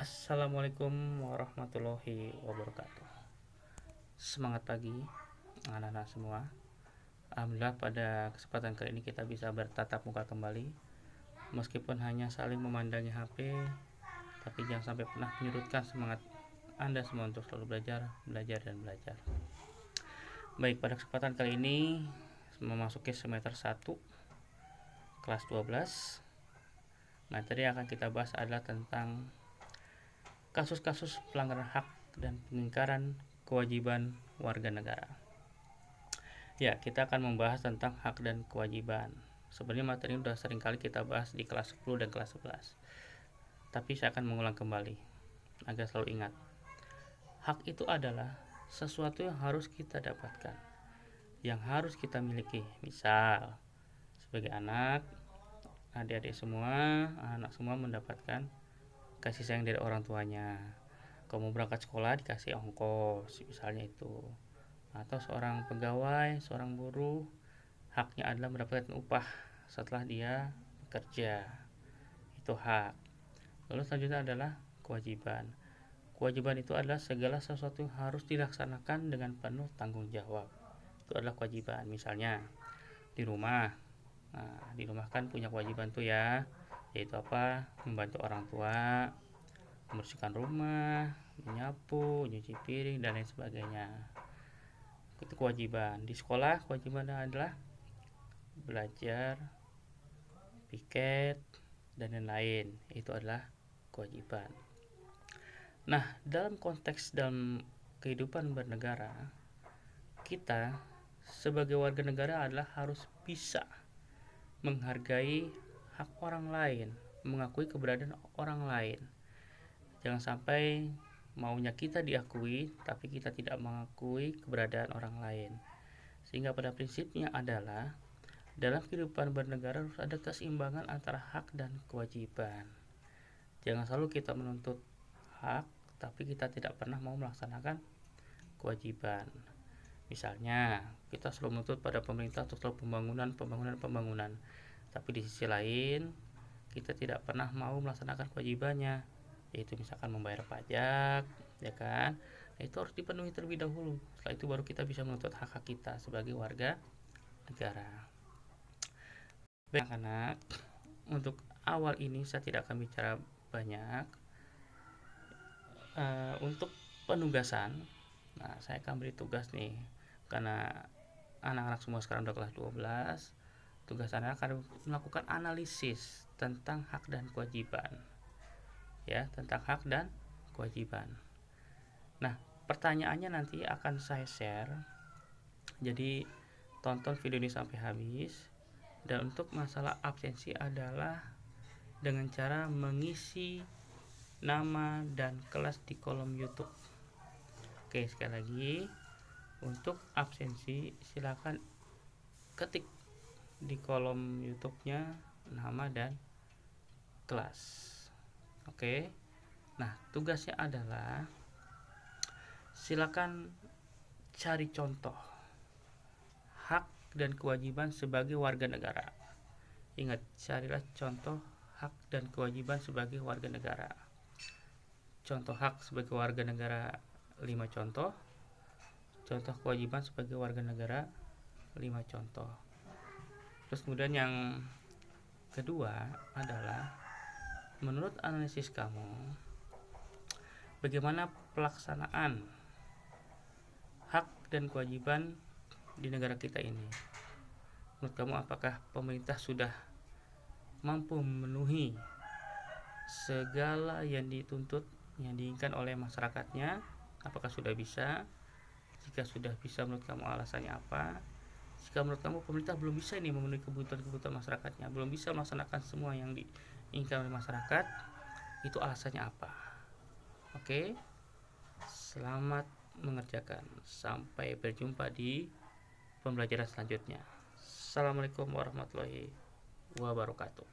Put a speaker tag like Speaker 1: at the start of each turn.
Speaker 1: Assalamualaikum warahmatullahi wabarakatuh. Semangat pagi anak-anak semua. Alhamdulillah pada kesempatan kali ini kita bisa bertatap muka kembali. Meskipun hanya saling memandangi HP, tapi jangan sampai pernah menyurutkan semangat Anda semua untuk selalu belajar dan belajar. Baik, pada kesempatan kali ini memasuki semester 1 kelas 12. Materi yang akan kita bahas adalah tentang kasus-kasus pelanggaran hak dan pengingkaran kewajiban warga negara. Ya, kita akan membahas tentang hak dan kewajiban. Sebenarnya materi ini sudah sering kali kita bahas di kelas 10 dan kelas 11. Tapi saya akan mengulang kembali agar selalu ingat. Hak itu adalah sesuatu yang harus kita dapatkan, yang harus kita miliki. Misal, sebagai anak, adik-adik semua, anak semua mendapatkan kasih sayang dari orang tuanya. Kamu berangkat sekolah dikasih ongkos, misalnya itu. Atau seorang pegawai, seorang buruh, haknya adalah mendapatkan upah setelah dia bekerja. Itu hak. Lalu selanjutnya adalah kewajiban. Kewajiban itu adalah segala sesuatu yang harus dilaksanakan dengan penuh tanggung jawab. Itu adalah kewajiban. Misalnya di rumah. Nah, di rumah kan punya kewajiban tuh ya, yaitu apa? Membantu orang tua, membersihkan rumah, menyapu, nyuci piring, dan lain sebagainya. Itu kewajiban. Di sekolah kewajibannya adalah belajar, piket, dan lain-lain. Itu adalah kewajiban. Nah, dalam kehidupan bernegara, kita sebagai warga negara adalah harus bisa menghargai hak orang lain, mengakui keberadaan orang lain. Jangan sampai maunya kita diakui, tapi kita tidak mengakui keberadaan orang lain. Sehingga pada prinsipnya adalah dalam kehidupan bernegara harus ada keseimbangan antara hak dan kewajiban. Jangan selalu kita menuntut hak, tapi kita tidak pernah mau melaksanakan kewajiban. Misalnya, kita selalu menuntut pada pemerintah untuk selalu pembangunan, tapi di sisi lain kita tidak pernah mau melaksanakan kewajibannya, yaitu misalkan membayar pajak, ya kan? Nah, itu harus dipenuhi terlebih dahulu. Setelah itu baru kita bisa menuntut hak-hak kita sebagai warga negara. Baik anak-anak, untuk awal ini saya tidak akan bicara banyak. Untuk penugasan, nah saya akan beri tugas nih, karena anak-anak semua sekarang udah kelas 12. Tugas anak akan melakukan analisis tentang hak dan kewajiban. Ya, tentang hak dan kewajiban. Nah, pertanyaannya nanti akan saya share. Jadi, tonton video ini sampai habis. Dan untuk masalah absensi adalah dengan cara mengisi nama dan kelas di kolom YouTube. Oke, sekali lagi, untuk absensi silakan ketik di kolom YouTube-nya nama dan kelas. Oke. Nah, tugasnya adalah silakan cari contoh hak dan kewajiban sebagai warga negara. Ingat, carilah contoh hak dan kewajiban sebagai warga negara. Contoh hak sebagai warga negara 5 contoh. Contoh kewajiban sebagai warga negara 5 contoh. Terus kemudian yang kedua adalah menurut analisis kamu, bagaimana pelaksanaan hak dan kewajiban di negara kita ini? Menurut kamu apakah pemerintah sudah mampu memenuhi segala yang dituntut, yang diinginkan oleh masyarakatnya? Apakah sudah bisa? Jika sudah bisa, menurut kamu alasannya apa? Jika menurut kamu pemerintah belum bisa ini memenuhi kebutuhan masyarakatnya, belum bisa melaksanakan semua yang diinginkan oleh masyarakat, itu alasannya apa? Oke, selamat mengerjakan. Sampai berjumpa di pembelajaran selanjutnya. Assalamualaikum warahmatullahi wabarakatuh.